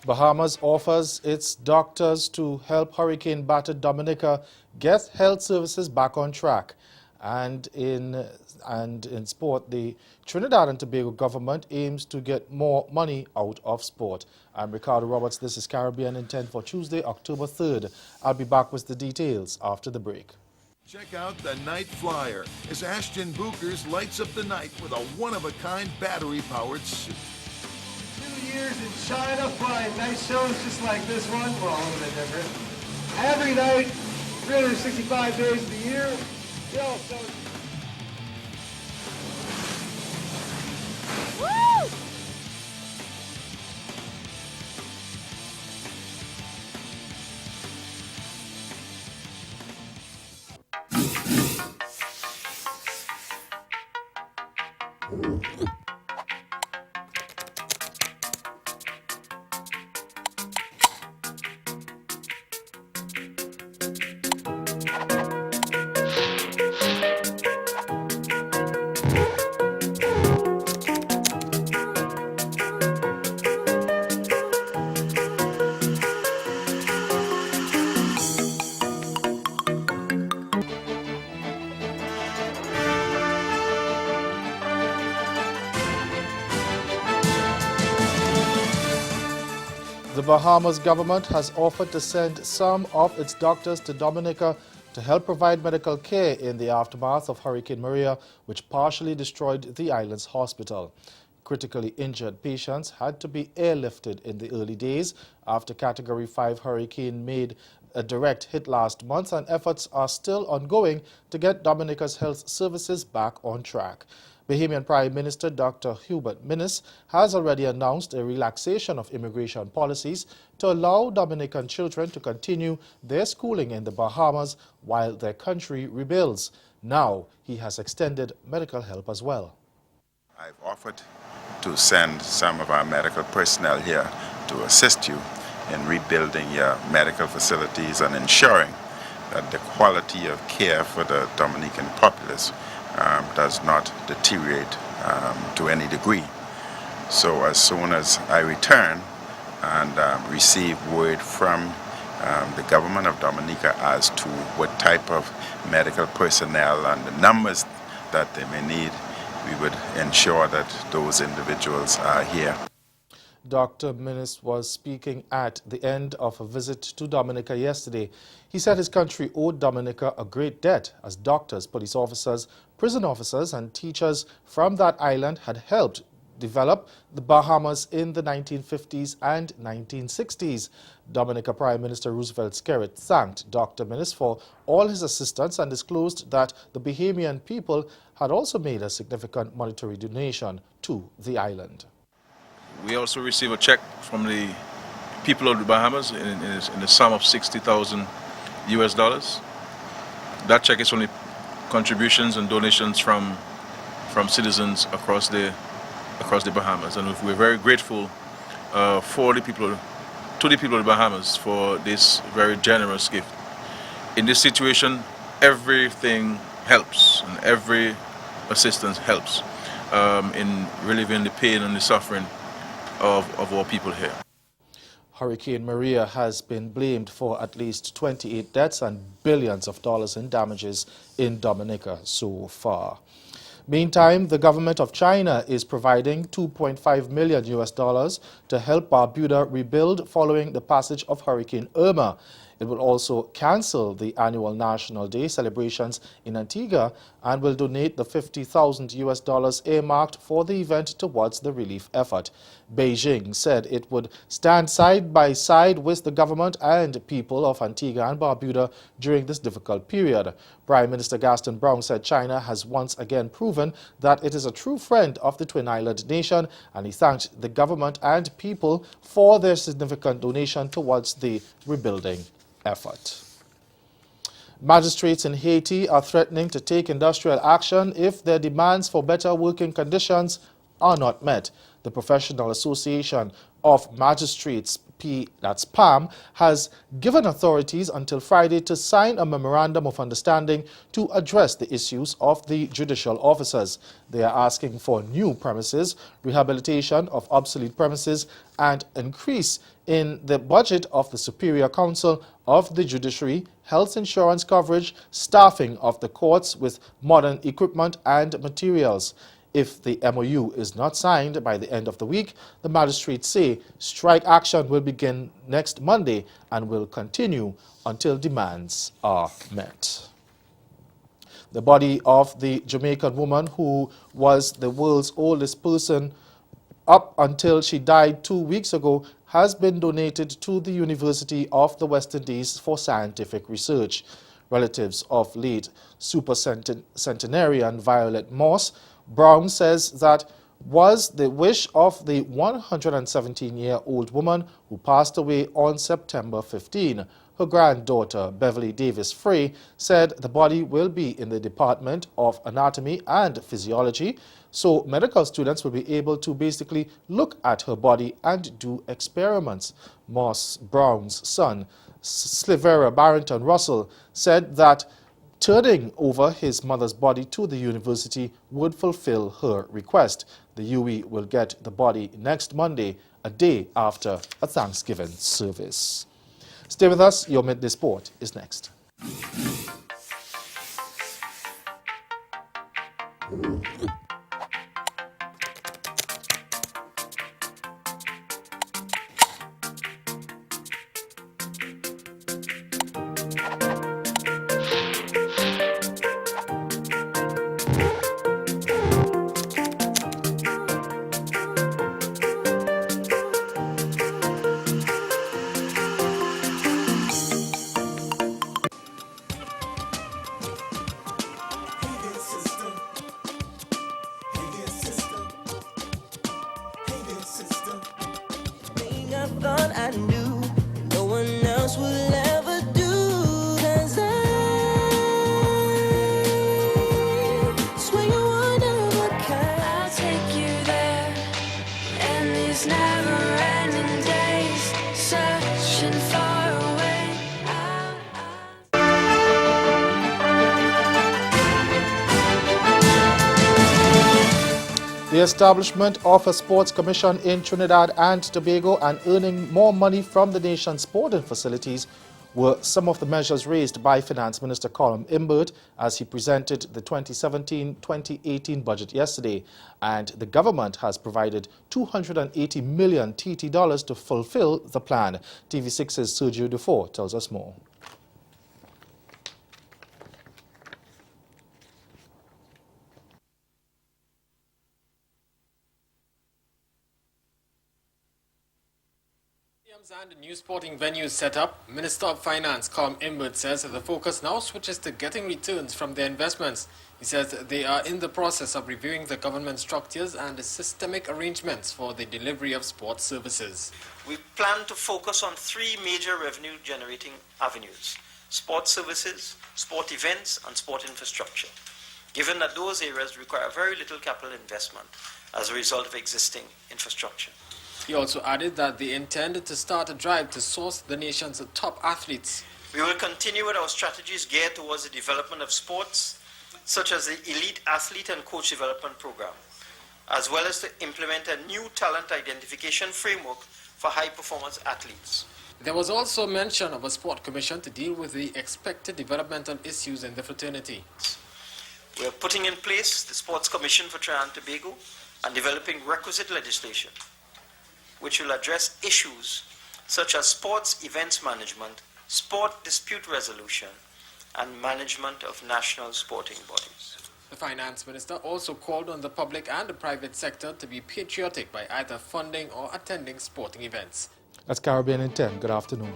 Bahamas offers its doctors to help hurricane-battered Dominica get health services back on track. And in sport, the Trinidad and Tobago government aims to get more money out of sport. I'm Ricardo Roberts. This is Caribbean in 10 for Tuesday, October 3rd. I'll be back with the details after the break. Check out the Night Flyer as Ashton Bookers lights up the night with a one-of-a-kind battery-powered suit. 2 years in China, flying night shows just like this one. Well, a little bit different. Every night, 365 days of the year. Yo, so Woo! The Bahamas government has offered to send some of its doctors to Dominica to help provide medical care in the aftermath of Hurricane Maria, which partially destroyed the island's hospital. Critically injured patients had to be airlifted in the early days after Category 5 hurricane made a direct hit last month, and efforts are still ongoing to get Dominica's health services back on track. Bahamian Prime Minister Dr. Hubert Minnis has already announced a relaxation of immigration policies to allow Dominican children to continue their schooling in the Bahamas while their country rebuilds. Now he has extended medical help as well. I've offered to send some of our medical personnel here to assist you in rebuilding your medical facilities and ensuring that the quality of care for the Dominican populace does not deteriorate to any degree. So as soon as I return and receive word from the government of Dominica as to what type of medical personnel and the numbers that they may need, we would ensure that those individuals are here. Dr. Minnis was speaking at the end of a visit to Dominica yesterday. He said his country owed Dominica a great debt as doctors, police officers, prison officers and teachers from that island had helped develop the Bahamas in the 1950s and 1960s. Dominica Prime Minister Roosevelt Skerrit thanked Dr. Minnis for all his assistance and disclosed that the Bahamian people had also made a significant monetary donation to the island. We also received a check from the people of the Bahamas in the sum of $60,000 US. That check is only contributions and donations from citizens across the Bahamas, and we're very grateful to the people of the Bahamas for this very generous gift. In this situation, everything helps and every assistance helps in relieving the pain and the suffering of our people here. Hurricane Maria has been blamed for at least 28 deaths and billions of dollars in damages in Dominica so far. Meantime, the government of China is providing $2.5 million US to help Barbuda rebuild following the passage of Hurricane Irma. It will also cancel the annual National Day celebrations in Antigua and will donate the $50,000 US earmarked for the event towards the relief effort. Beijing said it would stand side by side with the government and people of Antigua and Barbuda during this difficult period. Prime Minister Gaston Browne said China has once again proven that it is a true friend of the Twin Island nation, and he thanked the government and people for their significant donation towards the rebuilding effort. Magistrates in Haiti are threatening to take industrial action if their demands for better working conditions are not met. The Professional Association of Magistrates that's PAM, has given authorities until Friday to sign a memorandum of understanding to address the issues of the judicial officers. They are asking for new premises, rehabilitation of obsolete premises, and increase in the budget of the Superior Council of the Judiciary, health insurance coverage, staffing of the courts with modern equipment and materials. If the MOU is not signed by the end of the week, the magistrates say strike action will begin next Monday and will continue until demands are met. The body of the Jamaican woman who was the world's oldest person up until she died 2 weeks ago has been donated to the University of the West Indies for scientific research. Relatives of late supercentenarian Violet Moss Brown says that was the wish of the 117-year-old woman who passed away on September 15. Her granddaughter, Beverly Davis Frey, said the body will be in the Department of Anatomy and Physiology, so medical students will be able to basically look at her body and do experiments. Moss Brown's son, Slivera Barrington Russell, said that turning over his mother's body to the university would fulfill her request. The UE will get the body next Monday, a day after a Thanksgiving service. Stay with us. Your Midday Sport is next. I thought I knew no one else will ever do, 'cause I swear you're one of a kind. I'll take you there, and these never-ending days, searching far away. The establishment of a sports commission in Trinidad and Tobago and earning more money from the nation's sporting facilities were some of the measures raised by Finance Minister Colum Imbert as he presented the 2017-2018 budget yesterday. And the government has provided $280 million TT dollars to fulfill the plan. TV6's Sergio Dufour tells us more. And the new sporting venues set up, Minister of Finance Colum Imbert says that the focus now switches to getting returns from their investments. He says that they are in the process of reviewing the government structures and the systemic arrangements for the delivery of sports services. We plan to focus on three major revenue-generating avenues: sport services, sport events, and sport infrastructure, given that those areas require very little capital investment as a result of existing infrastructure. He also added that they intended to start a drive to source the nation's top athletes. We will continue with our strategies geared towards the development of sports, such as the Elite Athlete and Coach Development Program, as well as to implement a new talent identification framework for high-performance athletes. There was also mention of a sport commission to deal with the expected developmental issues in the fraternity. We are putting in place the Sports Commission for Trinidad and Tobago and developing requisite legislation which will address issues such as sports events management, sport dispute resolution, and management of national sporting bodies. The finance minister also called on the public and the private sector to be patriotic by either funding or attending sporting events. That's Caribbean in 10. Good afternoon.